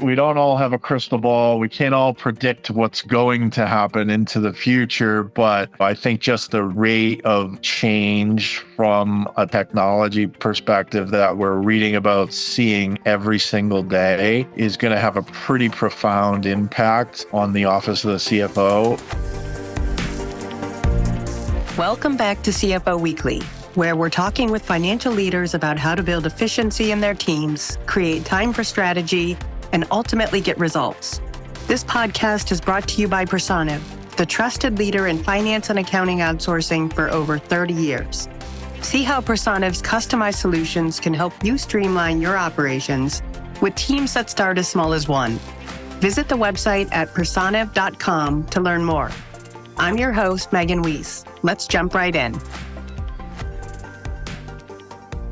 We don't all have a crystal ball. We can't all predict what's going to happen into the future, but I think just the rate of change from a technology perspective that we're reading about, seeing every single day is going to have a pretty profound impact on the office of the CFO. Welcome back to CFO Weekly, where we're talking with financial leaders about how to build efficiency in their teams, create time for strategy, and ultimately get results. This podcast is brought to you by Personiv, the trusted leader in finance and accounting outsourcing for over 30 years. See how Personiv's customized solutions can help you streamline your operations with teams that start as small as one. Visit the website at personiv.com to learn more. I'm your host, Megan Weis. Let's jump right in.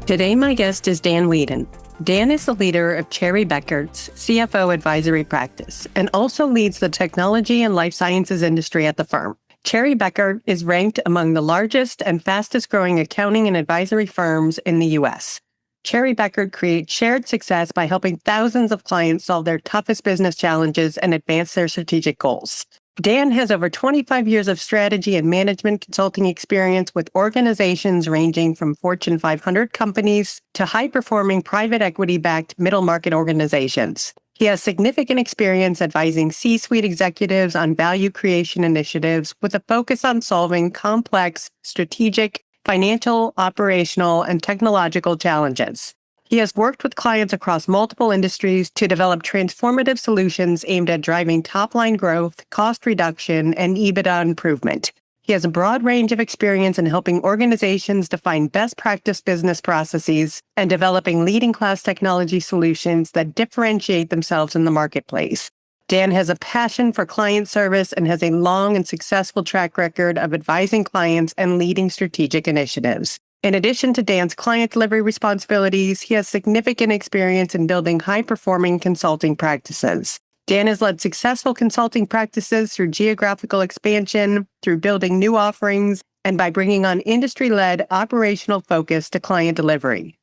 Today, my guest is Dan Wheadon. Dan is the leader of Cherry Bekaert's CFO Advisory Practice and also leads the technology and life sciences industry at the firm. Cherry Bekaert is ranked among the largest and fastest growing accounting and advisory firms in the U.S. Cherry Bekaert creates shared success by helping thousands of clients solve their toughest business challenges and advance their strategic goals. Dan has over 25 years of strategy and management consulting experience with organizations ranging from Fortune 500 companies to high-performing private equity-backed middle-market organizations. He has significant experience advising C-suite executives on value creation initiatives with a focus on solving complex, strategic, financial, operational, and technological challenges. He has worked with clients across multiple industries to develop transformative solutions aimed at driving top-line growth, cost reduction, and EBITDA improvement. He has a broad range of experience in helping organizations define best practice business processes and developing leading-class technology solutions that differentiate themselves in the marketplace. Dan has a passion for client service and has a long and successful track record of advising clients and leading strategic initiatives. In addition to Dan's client delivery responsibilities, he has significant experience in building high-performing consulting practices. Dan has led successful consulting practices through geographical expansion, through building new offerings, and by bringing on industry-led operational focus to client delivery.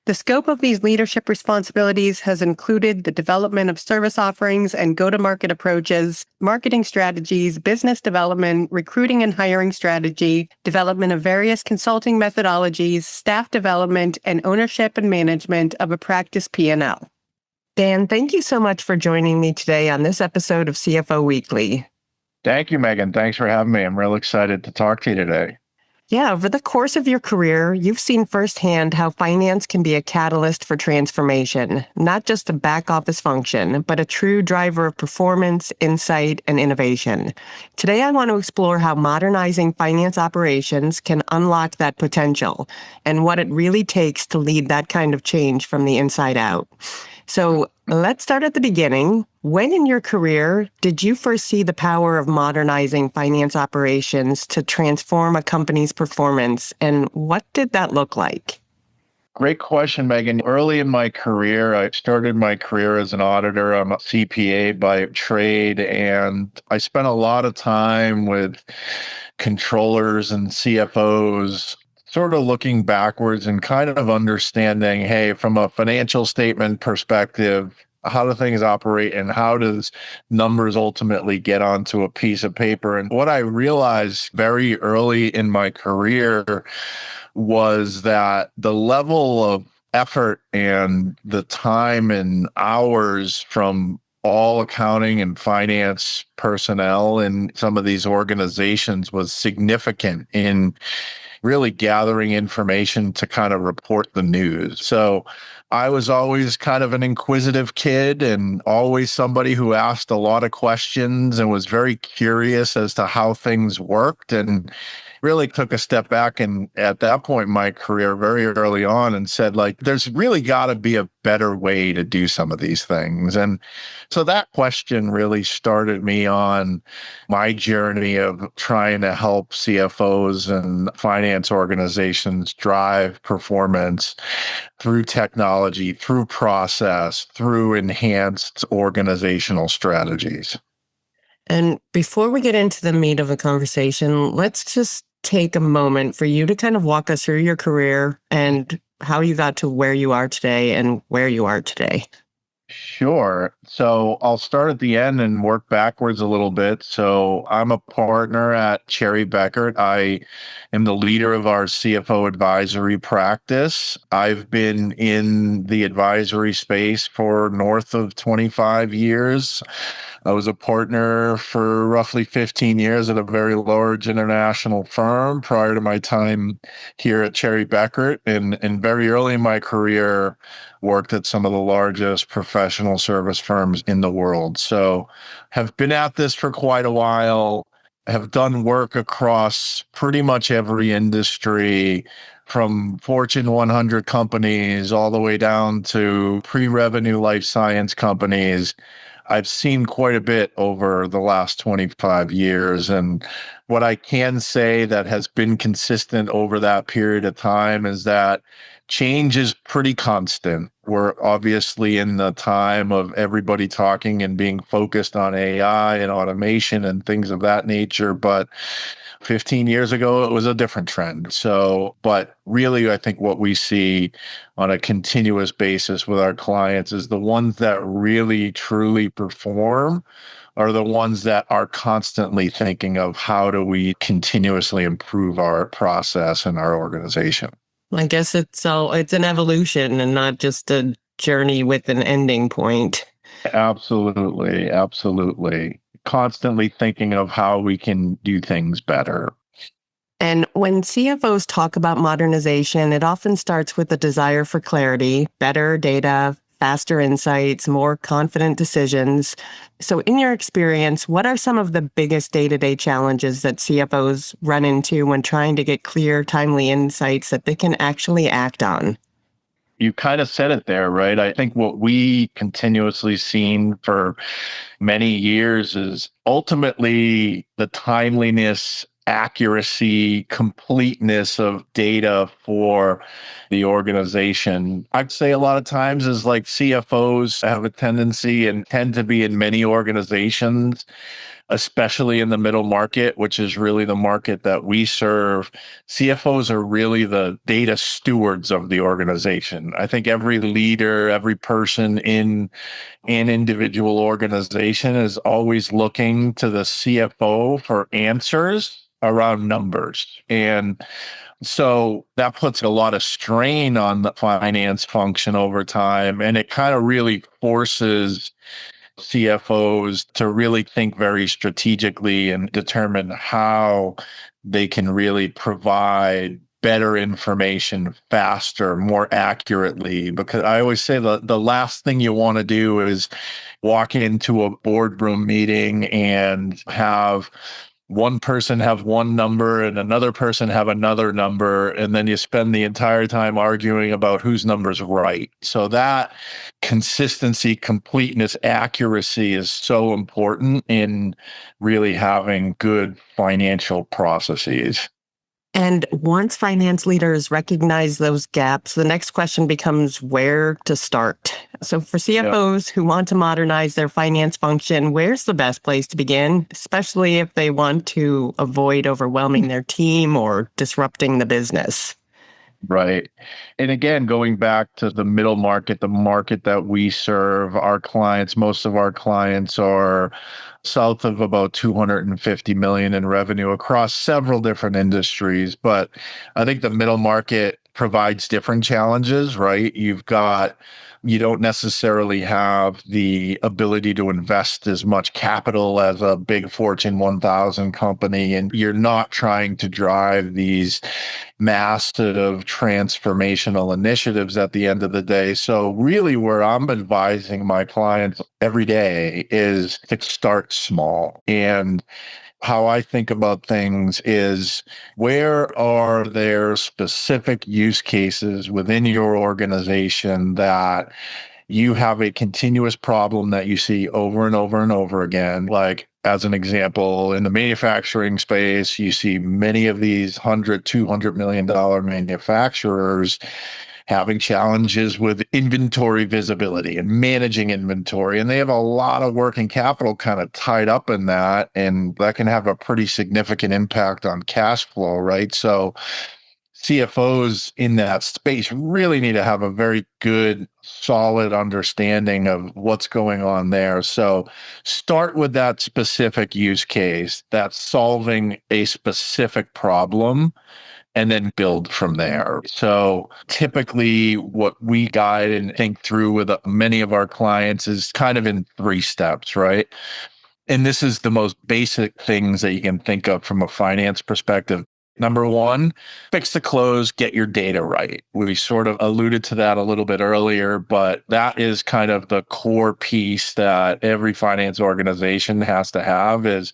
The scope of these leadership responsibilities has included the development of service offerings and go-to-market approaches, marketing strategies, business development, recruiting and hiring strategy, development of various consulting methodologies, staff development, and ownership and management of a practice P&L. Dan, thank you so much for joining me today on this episode of CFO Weekly. Thank you, Megan. Thanks for having me. I'm real excited to talk to you today. Yeah, over the course of your career, you've seen firsthand how finance can be a catalyst for transformation, not just a back office function, but a true driver of performance, insight, and innovation. Today, I want to explore how modernizing finance operations can unlock that potential and what it really takes to lead that kind of change from the inside out. So let's start at the beginning. When in your career did you first see the power of modernizing finance operations to transform a company's performance, and what did that look like? Great question, Megan. Early in my career, I started my career as an auditor. I'm a CPA by trade, and I spent a lot of time with controllers and CFOs sort of looking backwards and kind of understanding, hey, from a financial statement perspective, how do things operate and how does numbers ultimately get onto a piece of paper? And what I realized very early in my career was that the level of effort and the time and hours from all accounting and finance personnel in some of these organizations was significant in really gathering information to kind of report the news. So I was always kind of an inquisitive kid and always somebody who asked a lot of questions and was very curious as to how things worked, and really took a step back and at that point in my career very early on and said, like, there's really got to be a better way to do some of these things. And so that question really started me on my journey of trying to help CFOs and finance organizations drive performance through technology, through process, through enhanced organizational strategies. And before we get into the meat of the conversation, let's just take a moment for you to kind of walk us through your career and how you got to where you are today and where you are today. Sure. So I'll start at the end and work backwards a little bit. So I'm a partner at Cherry Bekaert. I am the leader of our CFO Advisory Practice. I've been in the advisory space for north of 25 years. I was a partner for roughly 15 years at a very large international firm prior to my time here at Cherry Bekaert. And very early in my career, worked at some of the largest professional service firms in the world. So have been at this for quite a while, have done work across pretty much every industry, from Fortune 100 companies all the way down to pre-revenue life science companies. I've seen quite a bit over the last 25 years. And what I can say that has been consistent over that period of time is that change is pretty constant. We're obviously in the time of everybody talking and being focused on AI and automation and things of that nature. But 15 years ago, it was a different trend. So, but really, I think what we see on a continuous basis with our clients is the ones that really truly perform are the ones that are constantly thinking of how do we continuously improve our process and our organization. I guess it's an evolution and not just a journey with an ending point. Absolutely, absolutely. Constantly thinking of how we can do things better. And when CFOs talk about modernization, it often starts with a desire for clarity, better data, faster insights, more confident decisions. So in your experience, what are some of the biggest day-to-day challenges that CFOs run into when trying to get clear, timely insights that they can actually act on? You kind of said it there, right? I think what we continuously seen for many years is ultimately the timeliness, accuracy, completeness of data for the organization. I'd say a lot of times is like CFOs have a tendency and tend to be in many organizations, especially in the middle market, which is really the market that we serve. CFOs are really the data stewards of the organization. I think every leader, every person in an individual organization is always looking to the CFO for answers around numbers. And so that puts a lot of strain on the finance function over time. And it kind of really forces CFOs to really think very strategically and determine how they can really provide better information faster, more accurately. Because I always say the last thing you want to do is walk into a boardroom meeting and have one person have one number and another person have another number, and then you spend the entire time arguing about whose number's right. So that consistency, completeness, accuracy is so important in really having good financial processes. And once finance leaders recognize those gaps, the next question becomes where to start. So for CFOs who want to modernize their finance function, where's the best place to begin, especially if they want to avoid overwhelming their team or disrupting the business? Right. And again, going back to the middle market, the market that we serve, our clients, most of our clients are south of about 250 million in revenue across several different industries. But I think the middle market provides different challenges, right? You don't necessarily have the ability to invest as much capital as a big Fortune 1000 company, and you're not trying to drive these massive transformational initiatives at the end of the day. So really where I'm advising my clients every day is to start small. And how I think about things is where are there specific use cases within your organization that you have a continuous problem that you see over and over and over again? Like, as an example, in the manufacturing space, you see many of these $100, $200 million manufacturers having challenges with inventory visibility and managing inventory. And they have a lot of working capital kind of tied up in that. And that can have a pretty significant impact on cash flow, right? So CFOs in that space really need to have a very good, solid understanding of what's going on there. So start with that specific use case that's solving a specific problem and then build from there. So typically what we guide and think through with many of our clients is kind of in 3 steps, right? And this is the most basic things that you can think of from a finance perspective. Number one, fix the close, get your data right. We sort of alluded to that a little bit earlier, but that is kind of the core piece that every finance organization has to have is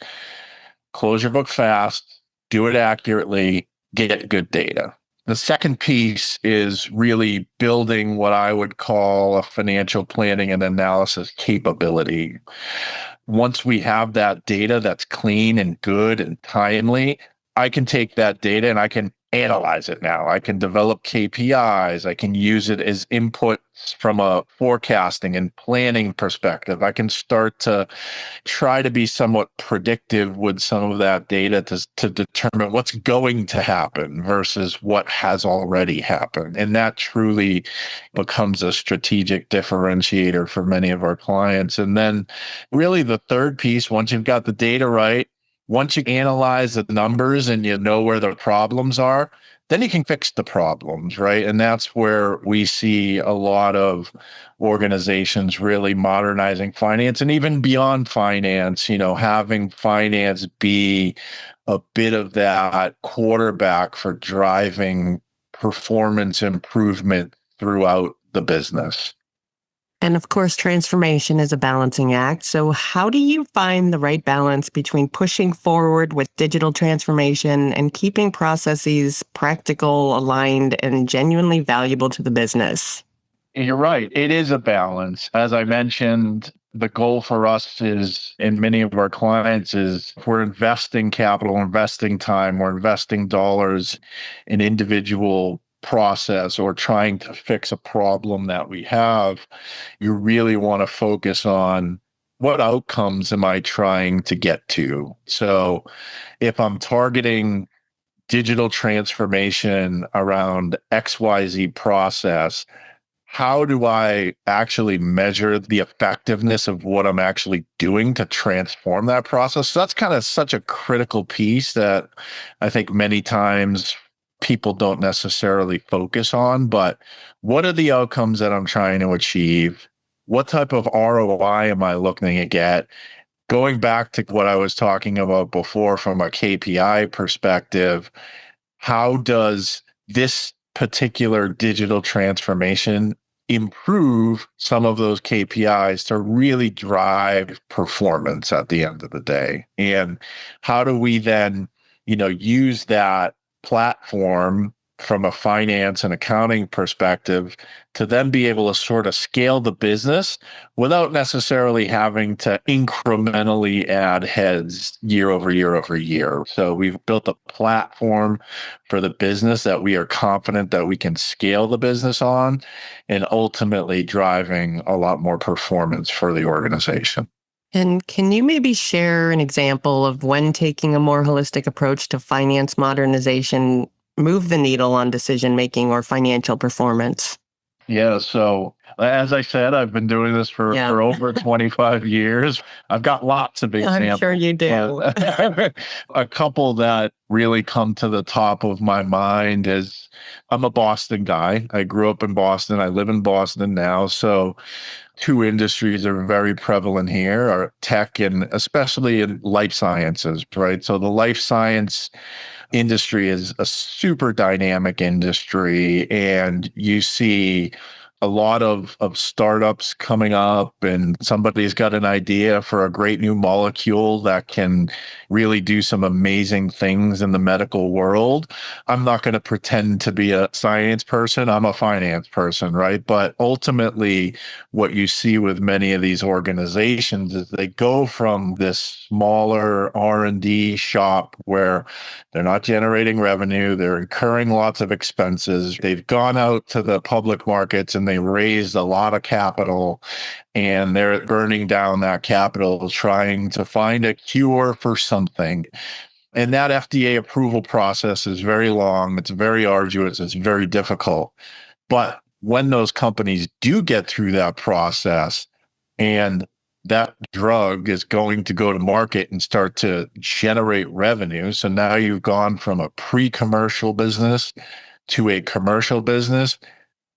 close your book fast, do it accurately, get good data. The second piece is really building what I would call a financial planning and analysis capability. Once we have that data that's clean and good and timely, I can take that data and I can analyze it now. I can develop KPIs. I can use it as input from a forecasting and planning perspective. I can start to try to be somewhat predictive with some of that data to determine what's going to happen versus what has already happened. And that truly becomes a strategic differentiator for many of our clients. And then really the third piece, once you've got the data right, once you analyze the numbers and you know where the problems are, then you can fix the problems, right? And that's where we see a lot of organizations really modernizing finance and even beyond finance, having finance be a bit of that quarterback for driving performance improvement throughout the business. And of course, transformation is a balancing act. So how do you find the right balance between pushing forward with digital transformation and keeping processes practical, aligned, and genuinely valuable to the business? You're right. It is a balance. As I mentioned, the goal for us is, and many of our clients is, if we're investing capital, investing time, we're investing dollars in individual process or trying to fix a problem that we have, you really want to focus on what outcomes am I trying to get to? So if I'm targeting digital transformation around XYZ process, how do I actually measure the effectiveness of what I'm actually doing to transform that process? So that's kind of such a critical piece that I think many times people don't necessarily focus on, but what are the outcomes that I'm trying to achieve? What type of ROI am I looking to get? Going back to what I was talking about before from a KPI perspective, how does this particular digital transformation improve some of those KPIs to really drive performance at the end of the day? And how do we then, use that platform from a finance and accounting perspective to then be able to sort of scale the business without necessarily having to incrementally add heads year over year over year. So we've built a platform for the business that we are confident that we can scale the business on and ultimately driving a lot more performance for the organization. And can you maybe share an example of when taking a more holistic approach to finance modernization move the needle on decision-making or financial performance? Yeah. So as I said, I've been doing this for over 25 years. I've got lots of examples. I'm sure you do. A couple that really come to the top of my mind is I'm a Boston guy. I grew up in Boston. I live in Boston now. So 2 industries are very prevalent here, are tech and especially in life sciences, right? So the life science industry is a super dynamic industry, and you see a lot of startups coming up, and somebody's got an idea for a great new molecule that can really do some amazing things in the medical world. I'm not going to pretend to be a science person. I'm a finance person, right? But ultimately, what you see with many of these organizations is they go from this smaller R&D shop where they're not generating revenue, they're incurring lots of expenses. They've gone out to the public markets and they raised a lot of capital, and they're burning down that capital trying to find a cure for something. And that FDA approval process is very long. It's very arduous. It's very difficult. But when those companies do get through that process and that drug is going to go to market and start to generate revenue. So now you've gone from a pre-commercial business to a commercial business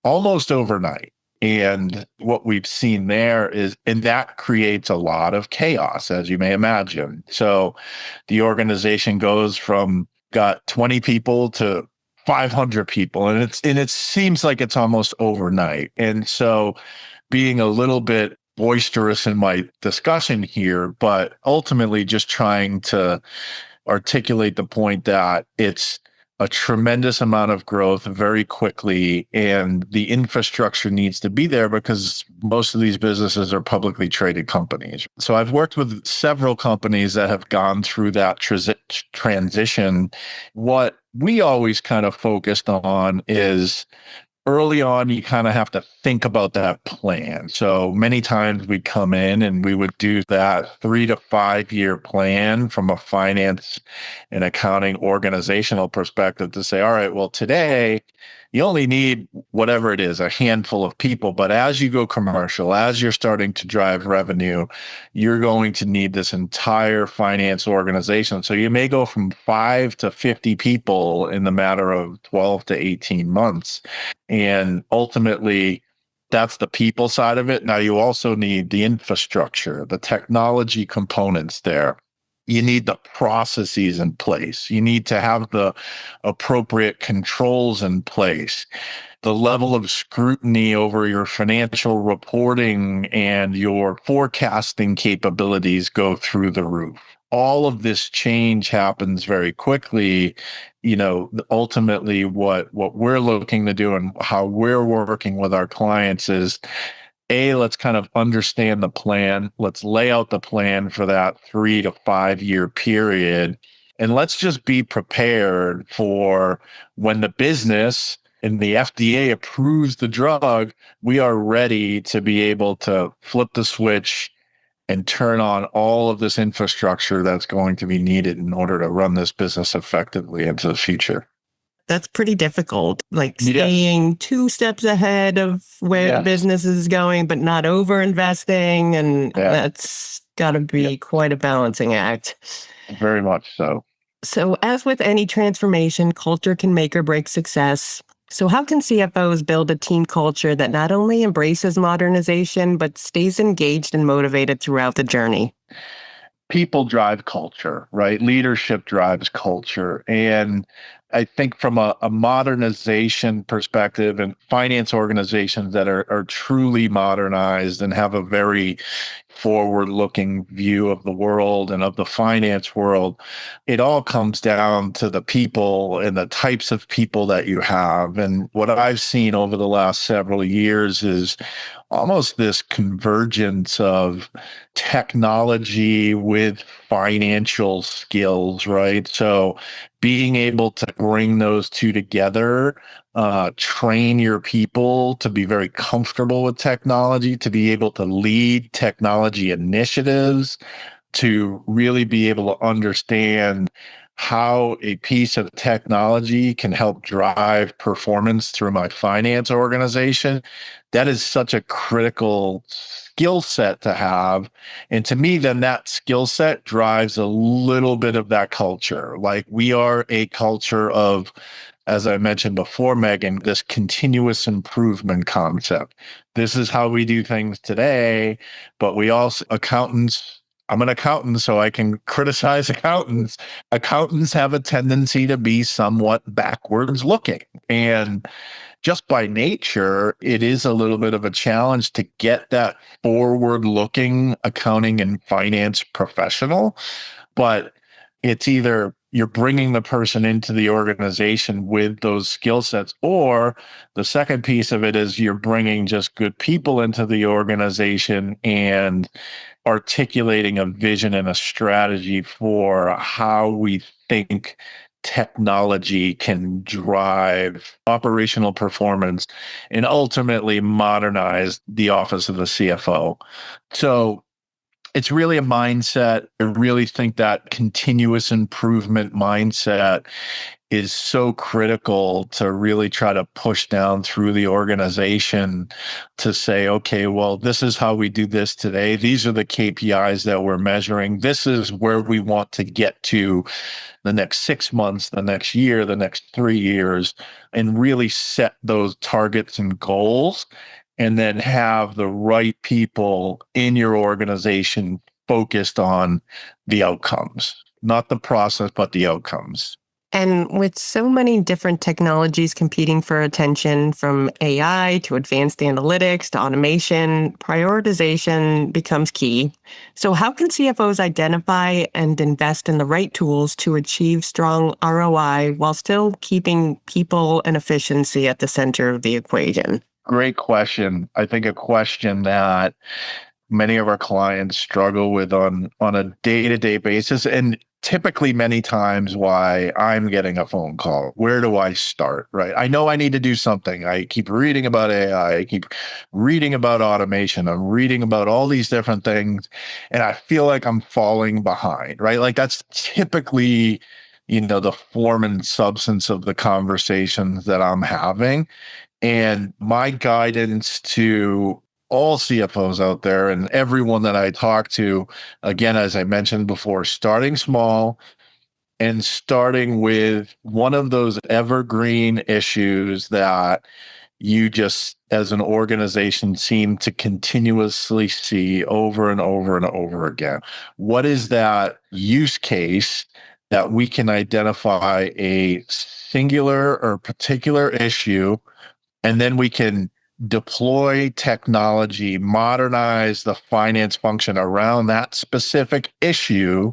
almost overnight. And what we've seen there is, and that creates a lot of chaos, as you may imagine. So the organization goes from got 20 people to 500 people, and it seems like it's almost overnight. And so being a little bit boisterous in my discussion here, but ultimately just trying to articulate the point that it's a tremendous amount of growth very quickly, and the infrastructure needs to be there because most of these businesses are publicly traded companies. So I've worked with several companies that have gone through that transition. What we always kind of focused on is early on, you kind of have to think about that plan. So many times we come in and we would do that 3 to 5 year plan from a finance and accounting organizational perspective to say, all right, well, today you only need whatever it is, a handful of people. But as you go commercial, as you're starting to drive revenue, you're going to need this entire finance organization. So you may go from 5 to 50 people in the matter of 12 to 18 months. And ultimately, that's the people side of it. Now, you also need the infrastructure, the technology components there. You need the processes in place. You need to have the appropriate controls in place. The level of scrutiny over your financial reporting and your forecasting capabilities go through the roof. All of this change happens very quickly. Ultimately what we're looking to do and how we're working with our clients is, let's kind of understand the plan. Let's lay out the plan for that 3 to 5 year period. And let's just be prepared for when the business and the FDA approves the drug, we are ready to be able to flip the switch and turn on all of this infrastructure that's going to be needed in order to run this business effectively into the future. That's pretty difficult, like staying 2 steps ahead of where the business is going, but not over investing. And that's got to be quite a balancing act. Very much so. So as with any transformation, culture can make or break success. So how can CFOs build a team culture that not only embraces modernization, but stays engaged and motivated throughout the journey? People drive culture, right? Leadership drives culture. And I think from a modernization perspective, and finance organizations that are truly modernized and have a very forward-looking view of the world and of the finance world, it all comes down to the people and the types of people that you have. And what I've seen over the last several years is almost this convergence of technology with financial skills, right? So being able to bring those two together, train your people to be very comfortable with technology, to be able to lead technology initiatives, to really be able to understand how a piece of technology can help drive performance through my finance organization. That is such a critical skill set to have. And to me, then that skill set drives a little bit of that culture. Like, we are a culture of, as I mentioned before, Megan, this continuous improvement concept. This is how we do things today, but we also, I'm an accountant, so I can criticize accountants. Accountants have a tendency to be somewhat backwards looking. And just by nature, it is a little bit of a challenge to get that forward-looking accounting and finance professional. But it's either you're bringing the person into the organization with those skill sets, or the second piece of it is you're bringing just good people into the organization and articulating a vision and a strategy for how we think technology can drive operational performance and ultimately modernize the office of the CFO. So It's really a mindset. I really think that continuous improvement mindset is so critical to really try to push down through the organization to say, okay, well, this is how we do this today. These are the KPIs that we're measuring. This is where we want to get to the next 6 months, the next year, the next 3 years, and really set those targets and goals, and then have the right people in your organization focused on the outcomes, not the process, but the outcomes. And with so many different technologies competing for attention, from AI to advanced analytics to automation, prioritization becomes key. So how can CFOs identify and invest in the right tools to achieve strong ROI while still keeping people and efficiency at the center of the equation? Great question. I think a question that many of our clients struggle with on a day-to-day basis, and typically many times why I'm getting a phone call. Where do I start? Right? I know I need to do something. I keep reading about AI. I keep reading about automation. I'm reading about all these different things, and I feel like I'm falling behind, right? Like that's typically, the form and substance of the conversations that I'm having. And my guidance to all CFOs out there and everyone that I talk to, again, as I mentioned before, starting small and starting with one of those evergreen issues that you just, as an organization, seem to continuously see over and over and over again. What is that use case that we can identify a singular or particular issue, and then we can deploy technology, modernize the finance function around that specific issue,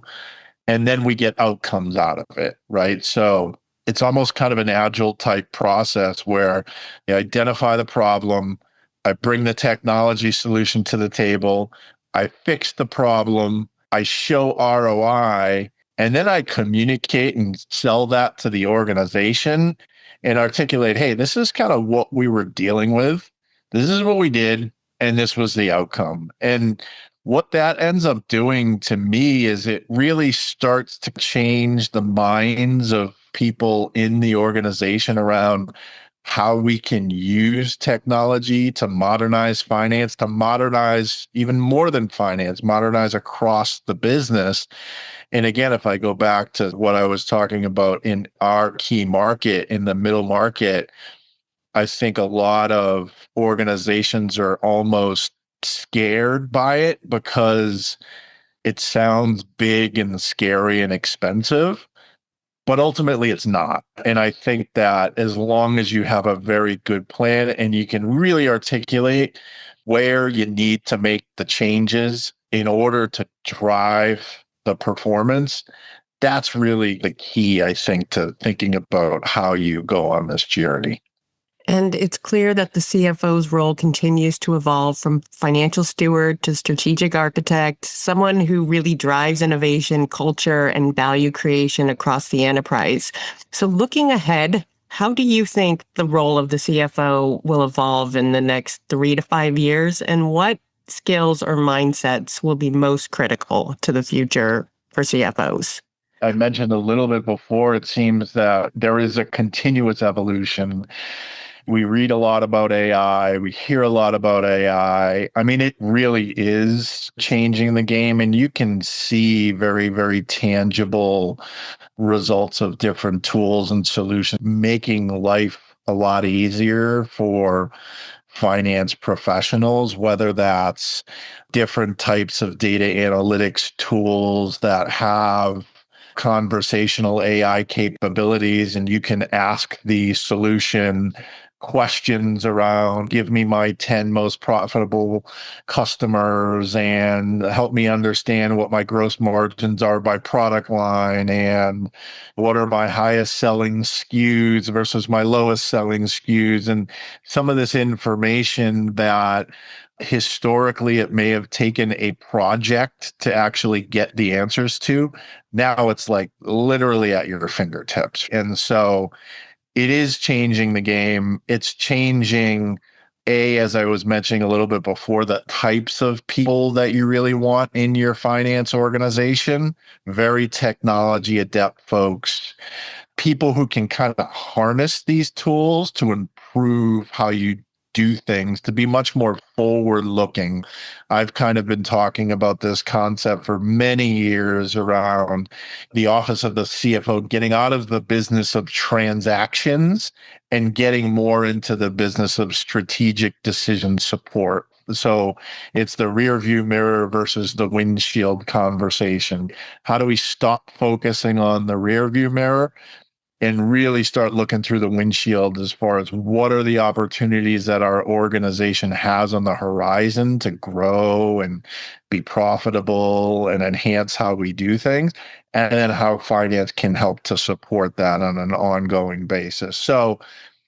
and then we get outcomes out of it, right? So it's almost kind of an agile type process where you identify the problem, I bring the technology solution to the table, I fix the problem, I show ROI, and then I communicate and sell that to the organization and articulate, hey, this is kind of what we were dealing with. This is what we did, and this was the outcome. And what that ends up doing to me is it really starts to change the minds of people in the organization around how we can use technology to modernize finance, to modernize even more than finance, modernize across the business. And again, if I go back to what I was talking about in our key market, in the middle market, I think a lot of organizations are almost scared by it because it sounds big and scary and expensive, but ultimately it's not. And I think that as long as you have a very good plan and you can really articulate where you need to make the changes in order to drive the performance, that's really the key, I think, to thinking about how you go on this journey. And it's clear that the CFO's role continues to evolve from financial steward to strategic architect, someone who really drives innovation, culture, and value creation across the enterprise. So looking ahead, how do you think the role of the CFO will evolve in the next 3 to 5 years? And what skills or mindsets will be most critical to the future for CFOs? I mentioned a little bit before, it seems that there is a continuous evolution. We read a lot about AI. We hear a lot about AI. I mean, it really is changing the game, and you can see very, very tangible results of different tools and solutions, making life a lot easier for finance professionals, whether that's different types of data analytics tools that have conversational AI capabilities, and you can ask the solution questions around, give me my 10 most profitable customers and help me understand what my gross margins are by product line and what are my highest selling SKUs versus my lowest selling SKUs. And some of this information that historically it may have taken a project to actually get the answers to, now it's like literally at your fingertips. And so it is changing the game. It's changing as I was mentioning a little bit before, the types of people that you really want in your finance organization, very technology adept folks, people who can kind of harness these tools to improve how you do things, to be much more forward looking. I've kind of been talking about this concept for many years around the office of the CFO getting out of the business of transactions and getting more into the business of strategic decision support. So it's the rear view mirror versus the windshield conversation. How do we stop focusing on the rear view mirror and really start looking through the windshield as far as what are the opportunities that our organization has on the horizon to grow and be profitable and enhance how we do things, and then how finance can help to support that on an ongoing basis. So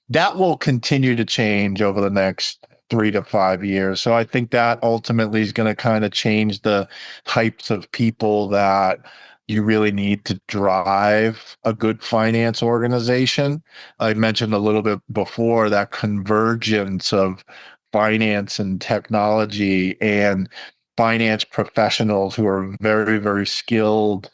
that will continue to change over the next 3 to 5 years. So I think that ultimately is going to kind of change the types of people that you really need to drive a good finance organization. I mentioned a little bit before that convergence of finance and technology and finance professionals who are very, very skilled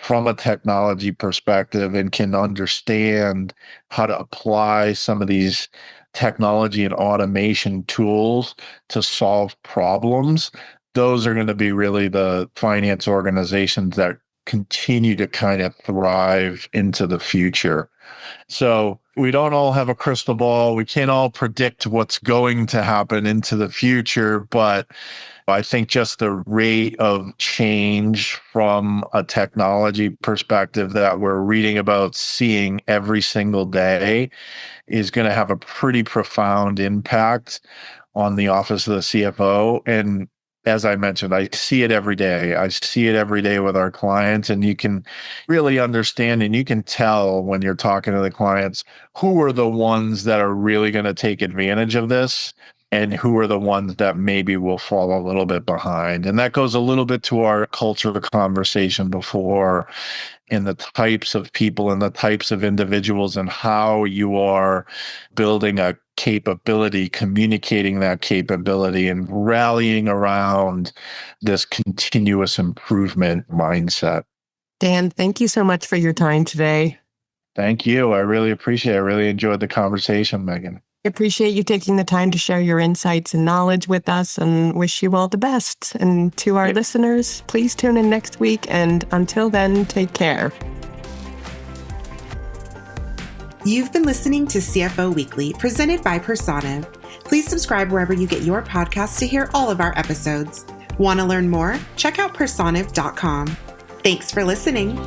from a technology perspective and can understand how to apply some of these technology and automation tools to solve problems. Those are going to be really the finance organizations that continue to kind of thrive into the future. So we don't all have a crystal ball. We can't all predict what's going to happen into the future, but I think just the rate of change from a technology perspective that we're reading about, seeing every single day, is going to have a pretty profound impact on the office of the CFO. And as I mentioned, I see it every day. I see it every day with our clients, and you can really understand and you can tell when you're talking to the clients who are the ones that are really going to take advantage of this and who are the ones that maybe will fall a little bit behind. And that goes a little bit to our culture conversation before, in the types of people and the types of individuals and how you are building a capability, communicating that capability, and rallying around this continuous improvement mindset. Dan, thank you so much for your time today. Thank you. I really appreciate it. I really enjoyed the conversation, Megan. I appreciate you taking the time to share your insights and knowledge with us, and wish you all the best. And to our listeners, please tune in next week. And until then, take care. You've been listening to CFO Weekly, presented by Personiv. Please subscribe wherever you get your podcasts to hear all of our episodes. Want to learn more? Check out personiv.com. Thanks for listening.